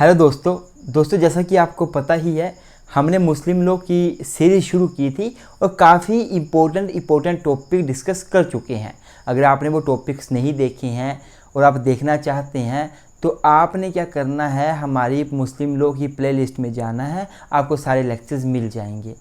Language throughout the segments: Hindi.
हेलो दोस्तों जैसा कि आपको पता ही है, हमने मुस्लिम लोग की सीरीज़ शुरू की थी और काफ़ी इम्पोर्टेंट टॉपिक डिस्कस कर चुके हैं। अगर आपने वो टॉपिक्स नहीं देखे हैं और आप देखना चाहते हैं तो आपने क्या करना है, हमारी मुस्लिम लोग की प्लेलिस्ट में जाना है, आपको सारे लेक्चर्स मिल जाएंगे।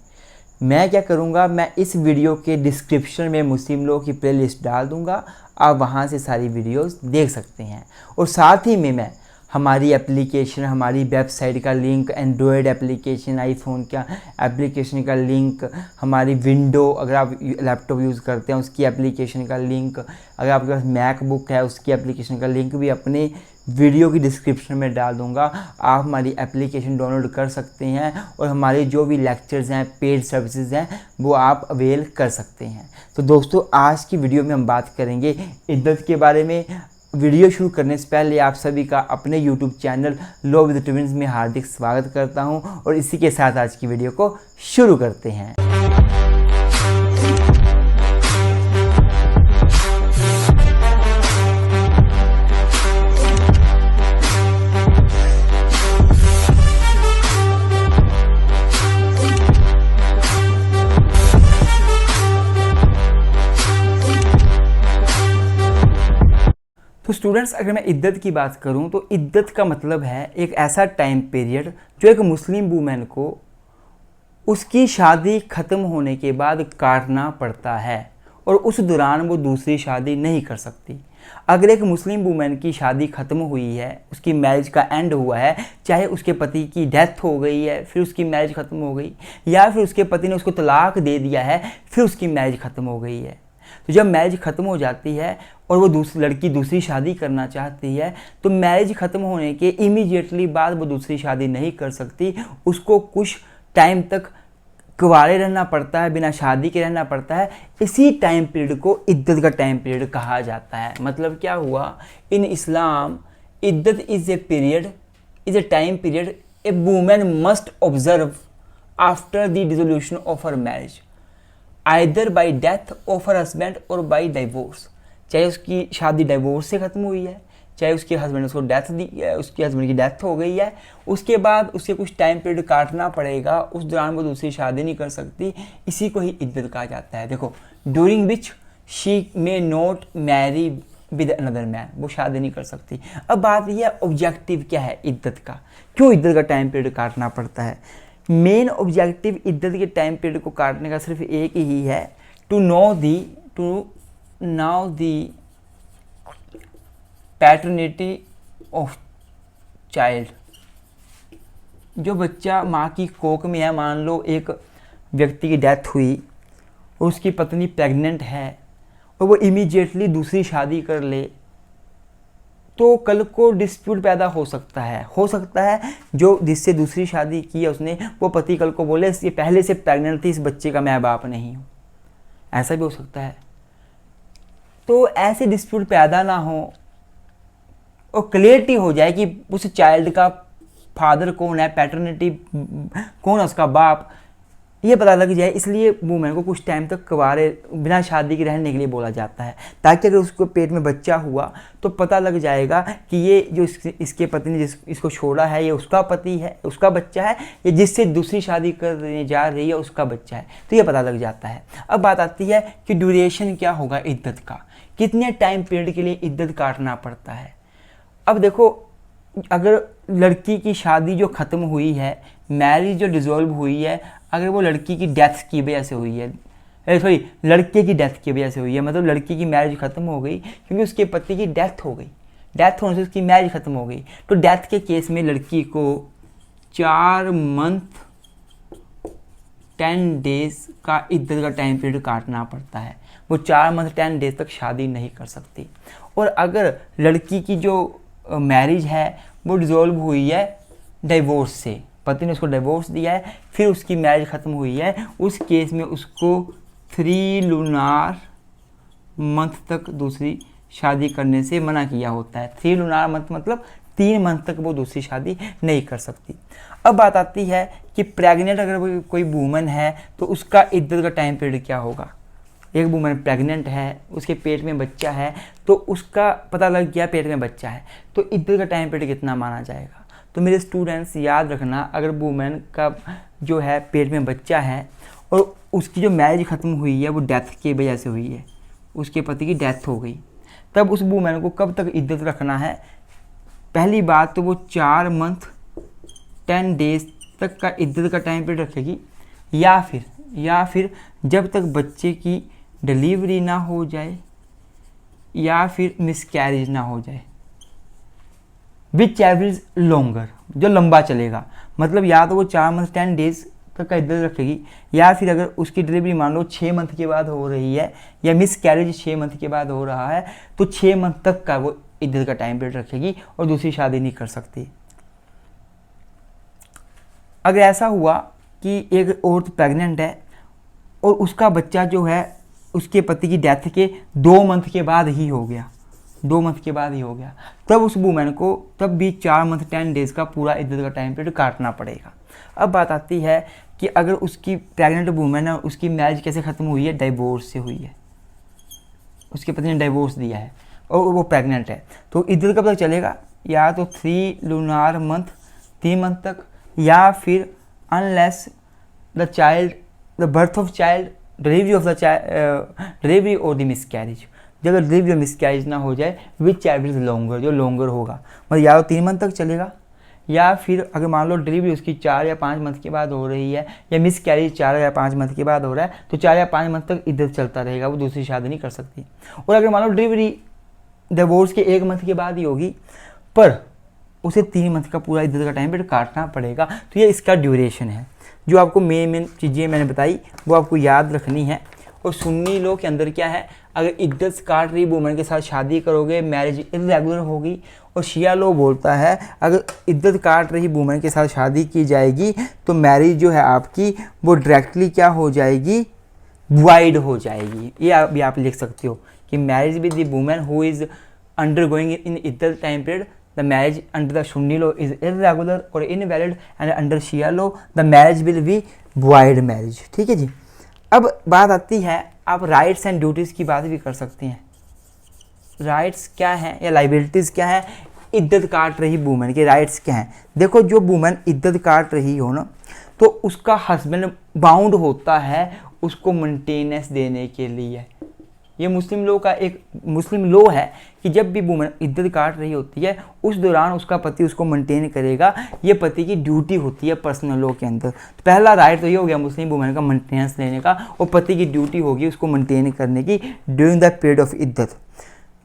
मैं क्या करूँगा, मैं इस वीडियो के डिस्क्रिप्शन में मुस्लिम लोग की प्लेलिस्ट डाल दूँगा, आप वहाँ से सारी वीडियोस देख सकते हैं। और साथ ही में मैं हमारी एप्लीकेशन, हमारी वेबसाइट का लिंक, एंड्रॉयड एप्लीकेशन, आईफोन का एप्लीकेशन का लिंक, हमारी विंडो अगर आप लैपटॉप यूज़ करते हैं उसकी एप्लीकेशन का लिंक, अगर आपके पास मैकबुक है उसकी एप्लीकेशन का लिंक भी अपने वीडियो की डिस्क्रिप्शन में डाल दूंगा। आप हमारी एप्लीकेशन डाउनलोड कर सकते हैं और हमारे जो भी लेक्चर्स हैं, पेड सर्विसेज हैं, वो आप अवेल कर सकते हैं। तो दोस्तों, आज की वीडियो में हम बात करेंगे इद्दत के बारे में। वीडियो शुरू करने से पहले आप सभी का अपने YouTube channel love with twins में हार्दिक स्वागत करता हूं और इसी के साथ आज की वीडियो को शुरू करते हैं। तो स्टूडेंट्स, अगर मैं इद्दत की बात करूं तो इद्दत का मतलब है एक ऐसा टाइम पीरियड जो एक मुस्लिम वूमेन को उसकी शादी ख़त्म होने के बाद काटना पड़ता है और उस दौरान वो दूसरी शादी नहीं कर सकती। अगर एक मुस्लिम वूमेन की शादी ख़त्म हुई है, उसकी मैरिज का एंड हुआ है, चाहे उसके पति की डेथ हो गई है फिर उसकी मैरिज ख़त्म हो गई, या फिर उसके पति ने उसको तलाक दे दिया है फिर उसकी मैरिज ख़त्म हो गई है, तो जब मैरिज ख़त्म हो जाती है और वो लड़की दूसरी शादी करना चाहती है तो मैरिज ख़त्म होने के इमीडिएटली बाद वो दूसरी शादी नहीं कर सकती। उसको कुछ टाइम तक कुंवारे रहना पड़ता है, बिना शादी के रहना पड़ता है। इसी टाइम पीरियड को इद्दत का टाइम पीरियड कहा जाता है। मतलब क्या हुआ, in Islam iddat is a time period a women must observe after the dissolution of her marriage either by death of her husband और बाई डाइवोर्स। चाहे उसकी शादी डाइवोर्स से ख़त्म हुई है, चाहे उसके हस्बैंड उसको डेथ दी है, उसके हस्बैंड की डेथ हो गई है, उसके बाद उसे कुछ टाइम पीरियड काटना पड़ेगा, उस दौरान वो दूसरी शादी नहीं कर सकती। इसी को ही इद्दत कहा जाता है। देखो, during which she may not marry with another man, वो शादी नहीं कर सकती। अब बात यह है ऑब्जेक्टिव क्या है इद्दत का, क्यों इद्दत का टाइम पीरियड काटना पड़ता है। मेन ऑब्जेक्टिव इद्दत के टाइम पीरियड को काटने का सिर्फ एक ही है, to now the paternity of child. जो बच्चा माँ की कोख में है, मान लो एक व्यक्ति की डेथ हुई और उसकी पत्नी प्रेग्नेंट है और वो इमीडिएटली दूसरी शादी कर ले, तो कल को डिस्प्यूट पैदा हो सकता है। जो जिससे दूसरी शादी की है उसने, वो पति कल को बोले ये पहले से प्रेग्नेंट थी, इस बच्चे का मैं बाप नहीं हूँ, ऐसा भी हो सकता है। तो ऐसे डिस्प्यूट पैदा ना हो और क्लियरिटी हो जाए कि उस चाइल्ड का फादर कौन है, पैटर्निटी कौन है, उसका बाप, ये पता लग जाए। इसलिए वूमेन को कुछ टाइम तक कुंवारे बिना शादी के रहने के लिए बोला जाता है, ताकि अगर उसको पेट में बच्चा हुआ तो पता लग जाएगा कि ये जो इसके पति ने इसको छोड़ा है ये उसका पति है, उसका बच्चा है, ये जिससे दूसरी शादी करने जा रही है उसका बच्चा है, तो ये पता लग जाता है। अब बात आती है कि ड्यूरेशन क्या होगा इद्दत का, कितने टाइम पीरियड के लिए इद्दत काटना पड़ता है। अब देखो, अगर लड़की की शादी जो ख़त्म हुई है, मैरिज जो डिसॉल्व हुई है, अगर वो लड़की की डेथ की वजह से हुई है, लड़के की डेथ की वजह से हुई है, मतलब लड़की की मैरिज ख़त्म हो गई क्योंकि उसके पति की डेथ हो गई, डेथ होने से उसकी मैरिज ख़त्म हो गई, तो डेथ के केस में लड़की को 4 मंथ 10 डेज का इद्दत का टाइम पीरियड काटना पड़ता है। वो 4 मंथ 10 डेज तक शादी नहीं कर सकती। और अगर लड़की की जो मैरिज है वो डिसॉल्व हुई है डाइवोर्स से, पति ने उसको डाइवोर्स दिया है, फिर उसकी मैरिज ख़त्म हुई है, उस केस में उसको 3 लूनार मंथ तक दूसरी शादी करने से मना किया होता है। 3 लूनार मंथ मतलब 3 मंथ तक वो दूसरी शादी नहीं कर सकती। अब बात आती है कि प्रेग्नेंट अगर कोई वूमन है तो उसका इद्दत का टाइम पीरियड क्या होगा। एक वूमन प्रेग्नेंट है, उसके पेट में बच्चा है, तो उसका पता लग गया पेट में बच्चा है, तो इद्दत का टाइम पीरियड कितना माना जाएगा। तो मेरे स्टूडेंट्स याद रखना, अगर वूमेन का जो है पेट में बच्चा है और उसकी जो मैरिज ख़त्म हुई है वो डेथ की वजह से हुई है, उसके पति की डेथ हो गई, तब उस वूमेन को कब तक इद्दत रखना है? पहली बात तो वो 4 मंथ 10 डेज तक का इद्दत का टाइम पीरियड रखेगी, या फिर जब तक बच्चे की डिलीवरी ना हो जाए या फिर मिसकैरेज ना हो जाए, विच एवरेज लॉन्गर, जो लंबा चलेगा। मतलब या तो वो 4 मंथ 10 डेज तक का इद्दत रखेगी, या फिर अगर उसकी डिलीवरी मान लो 6 मंथ के बाद हो रही है या मिसकैरेज 6 मंथ के बाद हो रहा है, तो 6 मंथ तक का वो इद्दत का टाइम पीरियड रखेगी और दूसरी शादी नहीं कर सकती। अगर ऐसा हुआ कि एक औरत प्रेग्नेंट है और उसका बच्चा जो है उसके पति की डेथ के 2 मंथ के बाद ही हो गया, 2 मंथ के बाद ही हो गया, तब उस वूमेन को तब भी 4 मंथ 10 डेज का पूरा इद्दत का टाइम पीरियड काटना पड़ेगा। अब बात आती है कि अगर उसकी प्रेग्नेंट वूमेन है, उसकी मैरिज कैसे ख़त्म हुई है? डाइवोर्स से हुई है, उसके पति ने डाइवोर्स दिया है और वो प्रेग्नेंट है, तो इद्दत कब तक चलेगा? या तो 3 लूनार मंथ, 3 मंथ तक, या फिर unless the birth of child, delivery of the delivery और द मिसकैरेज। जब डिलीवरी और मिसकैरेज ना हो जाए, विच एवरेज लॉन्गर, जो लॉन्गर होगा, मतलब या तो 3 मंथ तक चलेगा, या फिर अगर मान लो डिलीवरी उसकी 4 या 5 मंथ के बाद हो रही है या मिसकैरेज 4 या 5 मंथ के बाद हो रहा है, तो 4 या 5 मंथ तक इद्दत चलता रहेगा, वो दूसरी शादी नहीं कर सकती। और अगर मान लो डिलीवरी डिवोर्स के 1 मंथ के बाद ही होगी, पर उसे 3 मंथ का पूरा इद्दत का टाइम पीरियड काटना पड़ेगा, तो ये इसका ड्यूरेशन है। जो आपको मेन चीज़ें मैंने बताई वो आपको याद रखनी है। और सुन्नी लॉ के अंदर क्या है, अगर इद्दत काट रही वूमेन के साथ शादी करोगे, मैरिज इरेगुलर होगी। और शिया लॉ बोलता है अगर इद्दत काट रही वूमेन के साथ शादी की जाएगी तो मैरिज जो है आपकी वो डायरेक्टली क्या हो जाएगी? वाइड हो जाएगी। ये आप लिख सकते हो कि marriage with the women who is undergoing in iddat time period, the marriage under the Sunni law is irregular or invalid, and under Shia law the marriage will be void marriage। ठीक है जी। अब बात आती है, आप राइट्स एंड ड्यूटीज़ की बात भी कर सकते हैं। राइट्स क्या हैं या लाइबिलिटीज़ क्या है? इद्दत काट रही वूमेन के राइट्स क्या हैं? देखो, जो वूमेन इद्दत काट रही हो ना, तो उसका हस्बैंड बाउंड होता है उसको मेंटेनेंस देने के लिए। ये मुस्लिम लॉ है कि जब भी वूमेन इद्दत काट रही होती है उस दौरान उसका पति उसको मेंटेन करेगा, ये पति की ड्यूटी होती है पर्सनल लॉ के अंदर। तो पहला राइट तो ये हो गया मुस्लिम वूमेन का, मेंटेनेंस लेने का, और पति की ड्यूटी होगी उसको मेंटेन करने की during the period of iddat.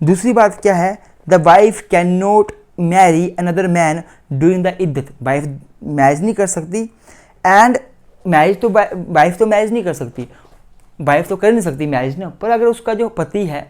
दूसरी बात क्या है? The wife can not marry another man during the iddat. Wife marriage नहीं कर सकती, एंड वाइफ तो मैरिज नहीं कर सकती, वाइफ तो कर नहीं सकती मैरिज ना, पर अगर उसका जो पति है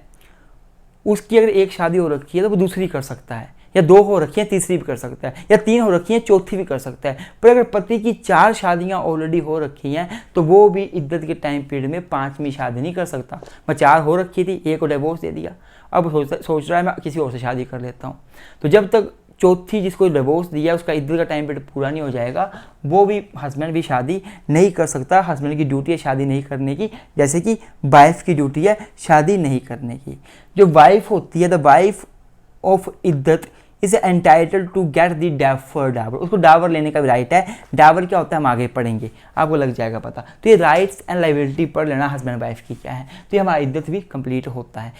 उसकी अगर एक शादी हो रखी है तो वो दूसरी कर सकता है, या 2 हो रखी है तीसरी भी कर सकता है, या 3 हो रखी है चौथी भी कर सकता है। पर अगर पति की 4 शादियां ऑलरेडी हो रखी हैं तो वो भी इद्दत के टाइम पीरियड में 5वीं शादी नहीं कर सकता। मैं 4 हो रखी थी, एक को डिवोर्स दे दिया, अब सोच रहा है मैं किसी और से शादी कर लेता हूँ, तो जब तक चौथी जिसको डिवोर्स दिया उसका इद्दत का टाइम पीरियड पूरा नहीं हो जाएगा, वो भी हस्बैंड भी शादी नहीं कर सकता। हस्बैंड की ड्यूटी है शादी नहीं करने की, जैसे कि वाइफ की ड्यूटी है शादी नहीं करने की। जो वाइफ होती है, the wife of iddat is entitled to get the deferred dower. उसको डावर लेने का भी राइट है। डावर क्या होता है हम आगे पढ़ेंगे, आपको लग जाएगा पता। तो ये राइट्स एंड लायबिलिटी पढ़ लेना हस्बैंड वाइफ की क्या है, तो ये हमारा इद्दत भी कंप्लीट होता है।